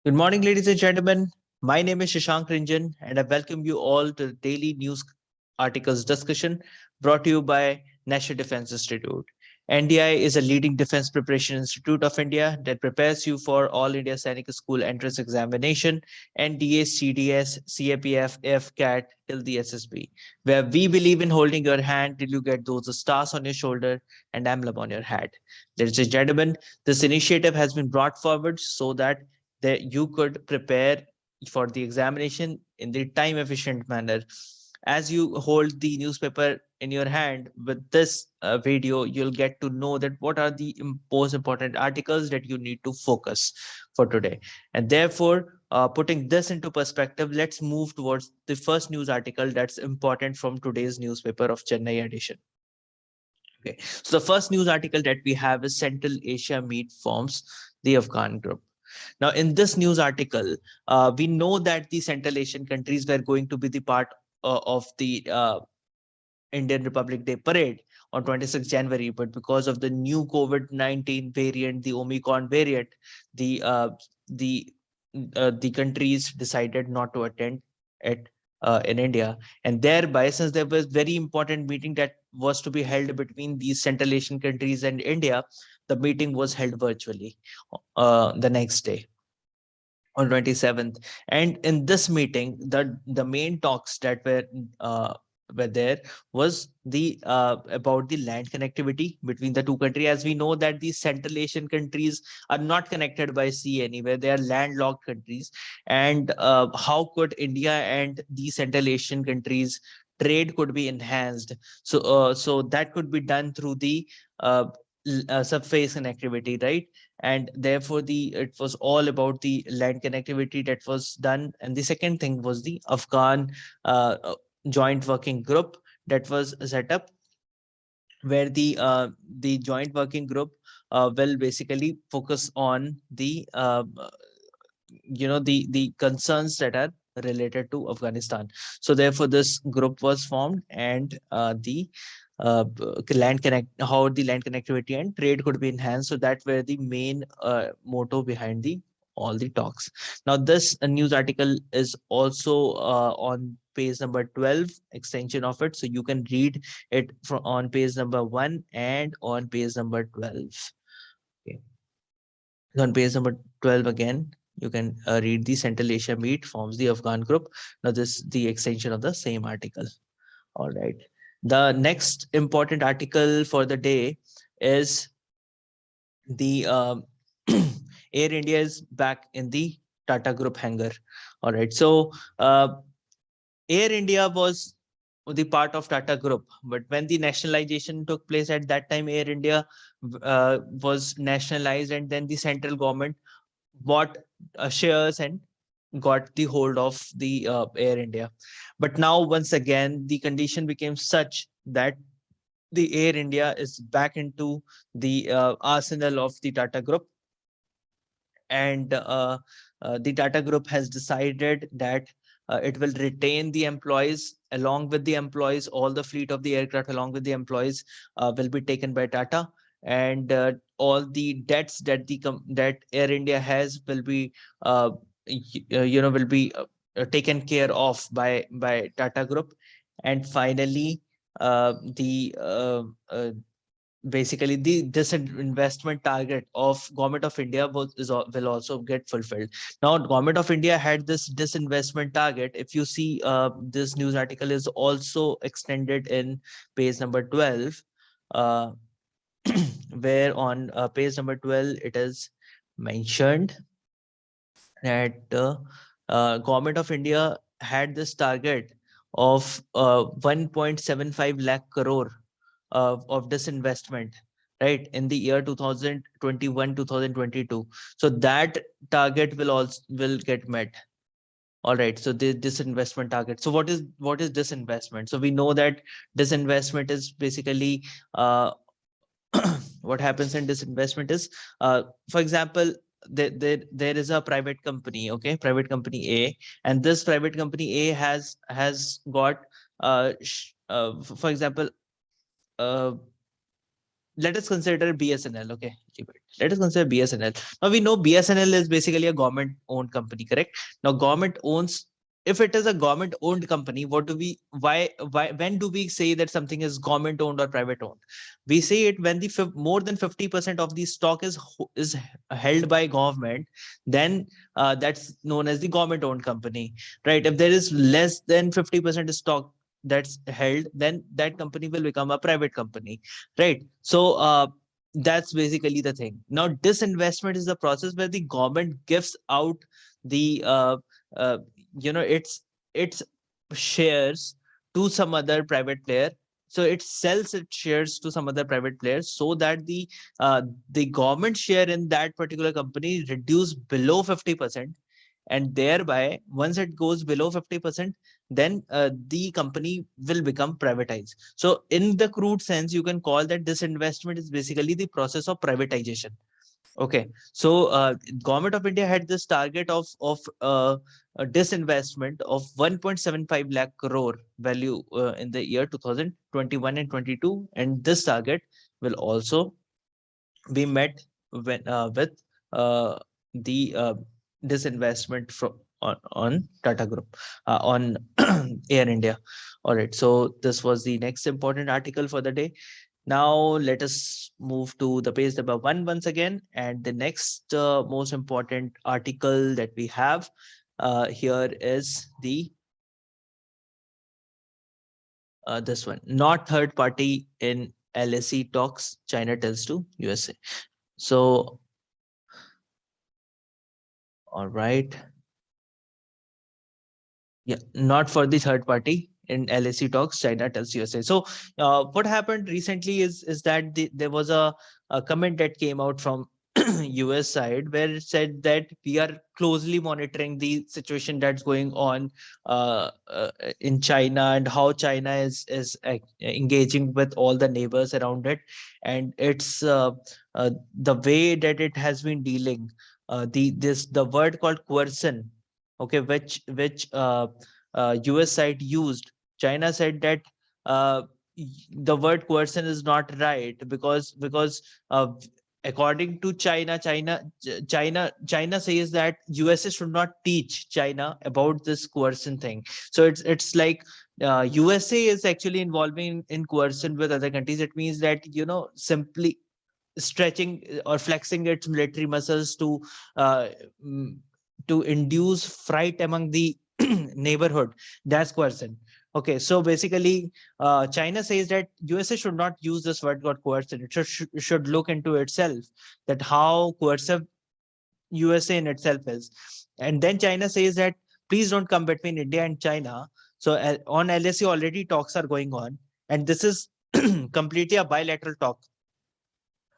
Good morning, ladies and gentlemen. My name is Shashank Ranjan, and I welcome you all to the daily news articles discussion brought to you by National Defense Institute. NDI is a leading defense preparation institute of India that prepares you for All India Sainik School entrance examination, NDA, CDS, CAPF, AFCAT till the SSB, where we believe in holding your hand till you get those stars on your shoulder and emblem on your hat. Ladies and gentlemen, this initiative has been brought forward so that you could prepare for the examination in the time efficient manner. As you hold the newspaper in your hand with this video, you'll get to know that what are the most important articles that you need to focus for today. And therefore, putting this into perspective, let's move towards the first news article that's important from today's newspaper of Chennai edition. Okay, so the first news article that we have is Central Asia Meet Forms the Afghan Group. Now, in this news article, we know that the Central Asian countries were going to be the part of the Indian Republic Day parade on 26 January, but because of the new COVID-19 variant, the Omicron variant, the uh, the the countries decided not to attend it in India, and thereby, since there was very important meeting that was to be held between these Central Asian countries and India, the meeting was held virtually the next day on 27th. And in this meeting, the main talks that were there was the about the land connectivity between the two countries. As we know that these Central Asian countries are not connected by sea anywhere, they are landlocked countries. And how could India and these Central Asian countries trade could be enhanced? So that could be done through the surface connectivity, right? And therefore the it was all about the land connectivity that was done. And the second thing was the Afghan joint working group that was set up, where the joint working group will basically focus on the concerns that are related to Afghanistan. So therefore this group was formed, and the land connect how the land connectivity and trade could be enhanced. So that were the main motto behind the all the talks. Now this news article is also on page number 12 extension of it, so you can read it from on page number 1 and on page number 12. Okay, so on page number 12 again, you can read the Central Asia Meet forms the Afghan group. Now this is the extension of the same article. All right. The next important article for the day is the Air India is back in the Tata Group hangar. All right. So Air India was the part of Tata Group, but when the nationalization took place at that time, Air India was nationalized, and then the central government bought shares and got the hold of the Air India. But now, once again, the condition became such that the Air India is back into the arsenal of the Tata Group, and the Tata Group has decided that it will retain the employees. Along with the employees, all the fleet of the aircraft along with the employees will be taken by Tata, and all the debts that that Air India has will be will be taken care of by Tata Group. And finally, the basically the disinvestment target of Government of India will also get fulfilled. Now Government of India had this disinvestment target. If you see, this news article is also extended in page number 12, uh, where on page number 12 it is mentioned that Government of India had this target of 1.75 lakh crore of disinvestment, right, in the year 2021 2022. So that target will get met. All right, so this investment target. So what is this investment? So we know that this investment is basically what happens in this investment is, for example, there is a private company, okay, private company A, and this private company A has got for example, uh, let us consider BSNL. Okay, let us consider BSNL. Now we know BSNL is basically a government-owned company, correct? Now government owns. If it is a government-owned company, what do we? Why? When do we say that something is government-owned or private-owned? We say it when the more than 50% of the stock is held by government. Then that's known as the government-owned company, right? If there is less than 50% stock that's held, then that company will become a private company, right? So that's basically the thing. Now disinvestment is the process where the government gives out the uh, its shares to some other private player. So it sells its shares to some other private players so that the government share in that particular company reduce below 50%, and thereby once it goes below 50%, then the company will become privatized. So in the crude sense, you can call that disinvestment is basically the process of privatization. Okay, so government of India had this target of a disinvestment of 1.75 lakh crore value in the year 2021 and 22, and this target will also be met with the disinvestment from on Tata Group on Air India. All right, so this was the next important article for the day. Now let us move to the page number 1 once again, and the next most important article that we have here is the this one. Not third party in LSE talks, China tells to USA. So all right. Yeah, not for the third party in LSE talks, China tells USA. So what happened recently is that there was a comment that came out from US side where it said that we are closely monitoring the situation that's going on in China and how China is engaging with all the neighbors around it, and it's the way that it has been dealing the word called coercion, okay, which US side used. China said that uh, the word coercion is not right because according to China says that USA should not teach China about this coercion thing. So it's like USA is actually involving in coercion with other countries. It means that simply stretching or flexing its military muscles uh, mm, to induce fright among the neighborhood. That's coercion. Okay, so basically, China says that USA should not use this word called coercion. It should look into itself, that how coercive USA in itself is. And then China says that please don't come between India and China. So on LSE already talks are going on, and this is completely a bilateral talk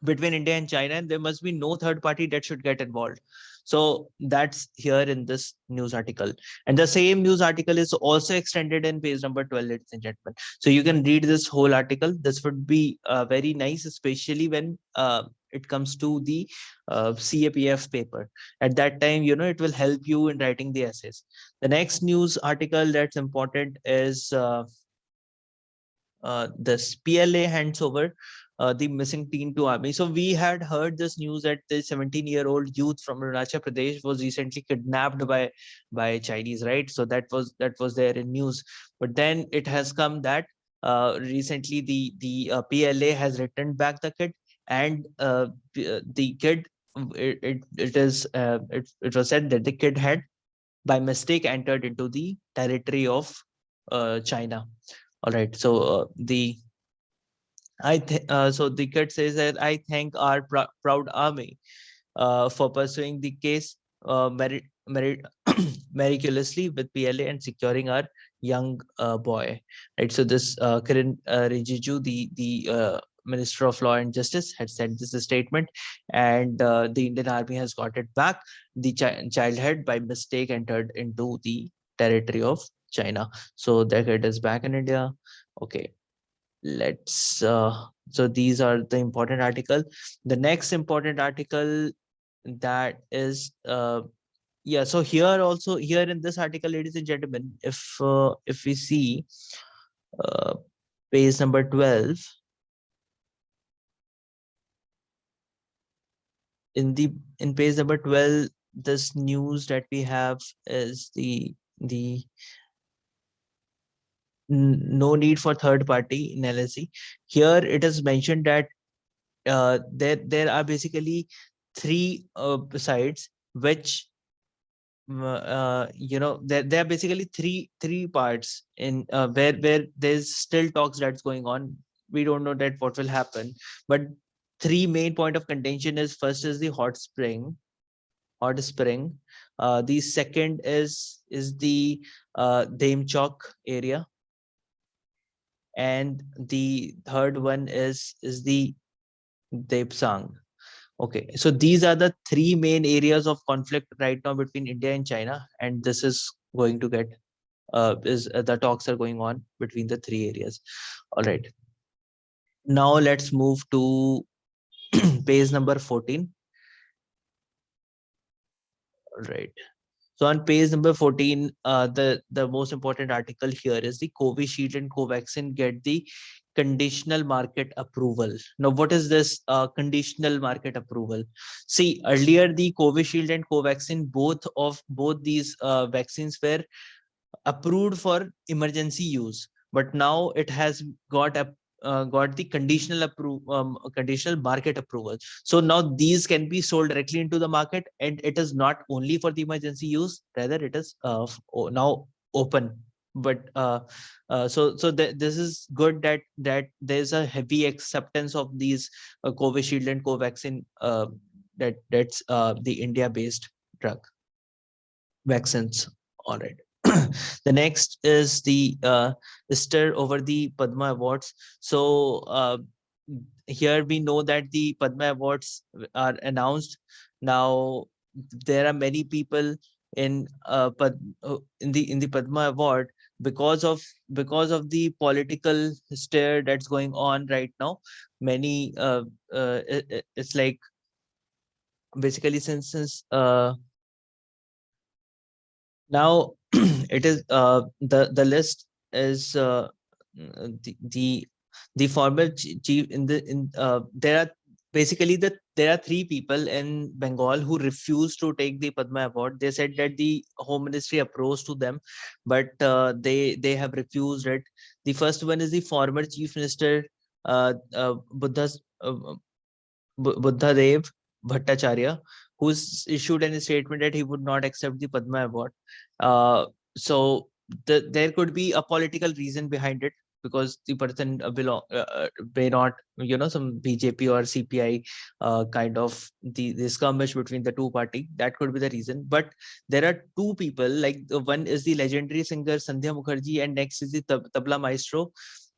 between India and China, and there must be no third party that should get involved. So that's here in this news article. And the same news article is also extended in page number 12, ladies and gentlemen. So you can read this whole article. This would be very nice, especially when it comes to the CAPF paper. At that time, it will help you in writing the essays. The next news article that's important is this PLA hands over the missing teen to army. So we had heard this news that the 17-year-old youth from Arunachal Pradesh was recently kidnapped by Chinese, right? So that was there in news. But then it has come that recently the PLA has returned back the kid, and the kid it was said that the kid had by mistake entered into the territory of China. All right. So so the kid says that I thank our proud army for pursuing the case miraculously with PLA and securing our young boy. Right. So this Kiran Rijiju, the Minister of Law and Justice, had said this statement, and the Indian Army has got it back. The child had by mistake entered into the territory of China. So the kid is back in India. Okay, let's so these are the important article. The next important article, that is yeah, so here also, here in this article, ladies and gentlemen, if we see uh, page number 12, in page number 12, this news that we have is the no need for third party analysis. Here it is mentioned that there are basically three sides which there are basically three parts in where there's still talks that's going on. We don't know that what will happen, but three main point of contention is: first is the hot spring. The second is the Demchok area, and the third one is the Depsang. Okay, so these are the three main areas of conflict right now between India and China, and this is going to get the talks are going on between the three areas. All right, now let's move to page number 14. All right. So on page number 14, the most important article here is the Covishield and Covaxin get the conditional market approval. Now, what is this conditional market approval? See, earlier the Covishield and Covaxin, both these vaccines were approved for emergency use, but now it has got the conditional market approval. So now these can be sold directly into the market, and it is not only for the emergency use, rather it is now open. But this is good that there's a heavy acceptance of these Covishield and Covaxin, that's the India based drug vaccines. All right. The next is the stir over the Padma Awards. So here we know that the Padma Awards are announced. Now there are many people in in the Padma Award because of the political stir that's going on right now. Many it's like basically since now it is the list is the former chief in there are basically there are three people in Bengal who refused to take the Padma Award. They said that the Home Ministry approached to them, but they have refused it. The first one is the former Chief Minister Buddhadev Bhattacharya, who's issued a statement that he would not accept the Padma Award. So there could be a political reason behind it, because the person may not, some BJP or CPI kind of the skirmish between the two party. That could be the reason. But there are two people, like one is the legendary singer Sandhya Mukherjee, and next is the tabla maestro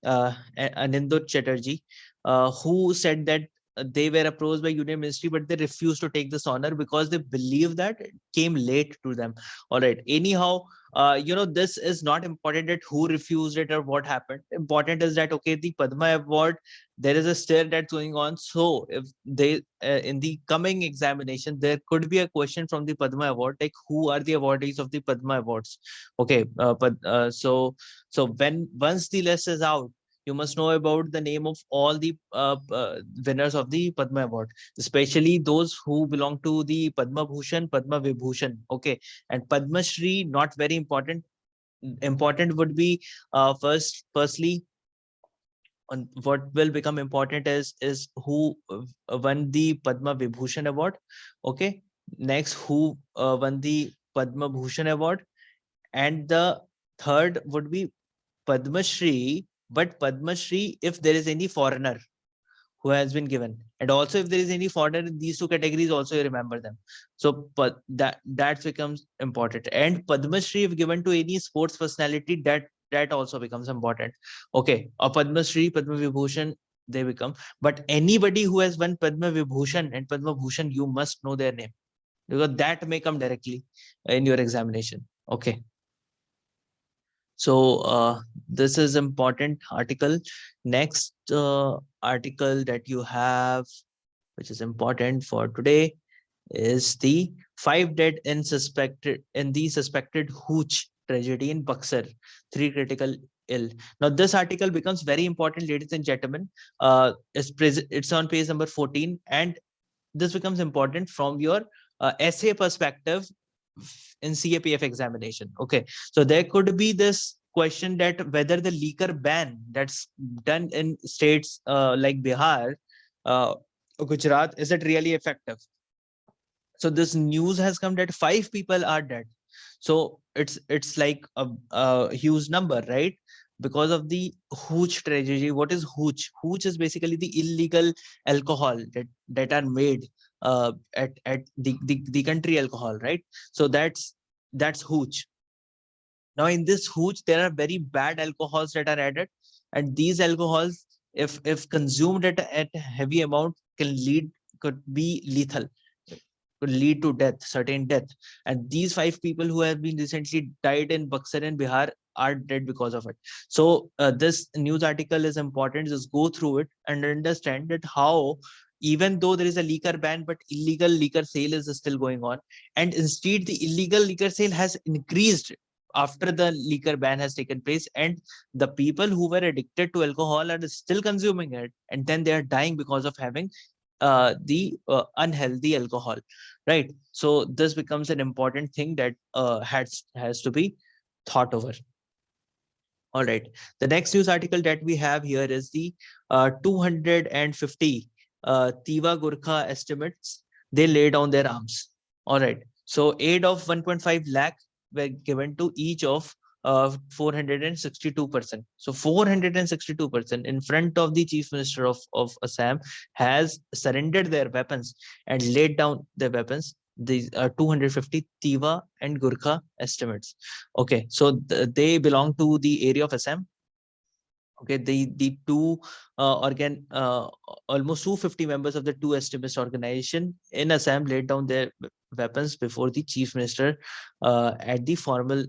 Anindut Chatterjee, who said that they were approached by Union Ministry, but they refused to take this honor because they believe that it came late to them. All right. Anyhow, this is not important that who refused it or what happened. Important is that, okay, the Padma Award, there is a stir that's going on. So if they in the coming examination, there could be a question from the Padma Award, like who are the awardees of the Padma Awards? Okay, so when once the list is out, you must know about the name of all the winners of the Padma Award, especially those who belong to the Padma Bhushan, Padma Vibhushan. Okay, and Padma Shri, not very important. Important would be firstly, on what will become important is who won the Padma Vibhushan Award. Okay, next who won the Padma Bhushan Award, and the third would be Padma Shri, but Padma Shri if there is any foreigner who has been given, and also if there is any foreigner in these two categories, also you remember them. So but that becomes important. And Padma Shri if given to any sports personality, that also becomes important. Okay, or Padma Shri, Padma Vibhushan, they become. But anybody who has won Padma Vibhushan and Padma Bhushan, you must know their name, because that may come directly in your examination. Okay. So this is important article. Next article that you have, which is important for today, is the 5 dead in the suspected Hooch tragedy in Buxar, 3 critical ill. Now this article becomes very important, ladies and gentlemen. It's on page number 14, and this becomes important from your essay perspective in CAPF examination. Okay, so there could be this question that whether the leaker ban that's done in states like Bihar, Gujarat, is it really effective? So this news has come that 5 people are dead. So it's like a huge number, right? Because of the hooch tragedy. What is hooch? Hooch is basically the illegal alcohol that are made at the country alcohol, right? So that's hooch. Now in this hooch there are very bad alcohols that are added, and these alcohols, if consumed at a heavy amount, could be lethal, could lead to death, certain death. And these 5 people who have been recently died in Buxar and Bihar are dead because of it. So this news article is important. Just go through it and understand that how, even though there is a liquor ban, but illegal liquor sale is still going on. And instead, the illegal liquor sale has increased after the liquor ban has taken place, and the people who were addicted to alcohol are still consuming it, and then they are dying because of having the unhealthy alcohol, right? So this becomes an important thing that has to be thought over. All right, the next news article that we have here is the 250 Tiva Gurkha estimates. They lay down their arms. All right, so aid of 1.5 lakh were given to each of 462%. So 462% in front of the Chief Minister of Assam has surrendered their weapons and laid down their weapons. These 250 Tiva and Gurkha estimates. Okay, so they belong to the area of Assam. Okay, the two almost 250 members of the two extremist organization in Assam laid down their weapons before the Chief Minister at the formal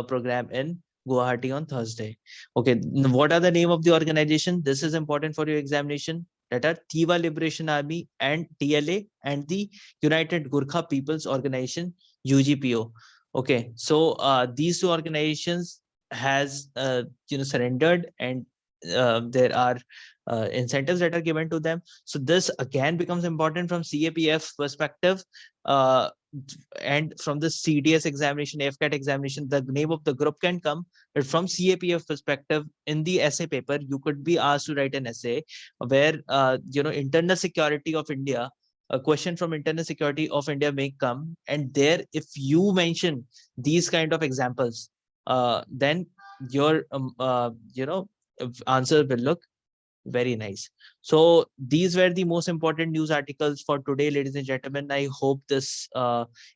program in Guwahati on Thursday. Okay, what are the name of the organization? This is important for your examination. That are Tiva Liberation Army and TLA, and the United Gurkha People's Organization, UGPO. Okay, so these two organizations has surrendered, and there are incentives that are given to them. So this again becomes important from CAPF perspective, and from the CDS examination, AFCAT examination. The name of the group can come, but from CAPF perspective, in the essay paper you could be asked to write an essay where internal security of India, a question from internal security of India may come, and there if you mention these kind of examples, then your answer will look very nice. So these were the most important news articles for today, ladies and gentlemen. I hope this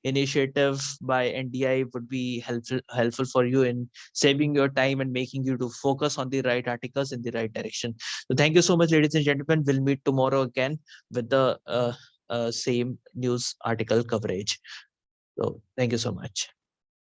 initiative by NDI would be helpful for you in saving your time and making you to focus on the right articles in the right direction. So thank you so much, ladies and gentlemen. We'll meet tomorrow again with the same news article coverage. So thank you so much.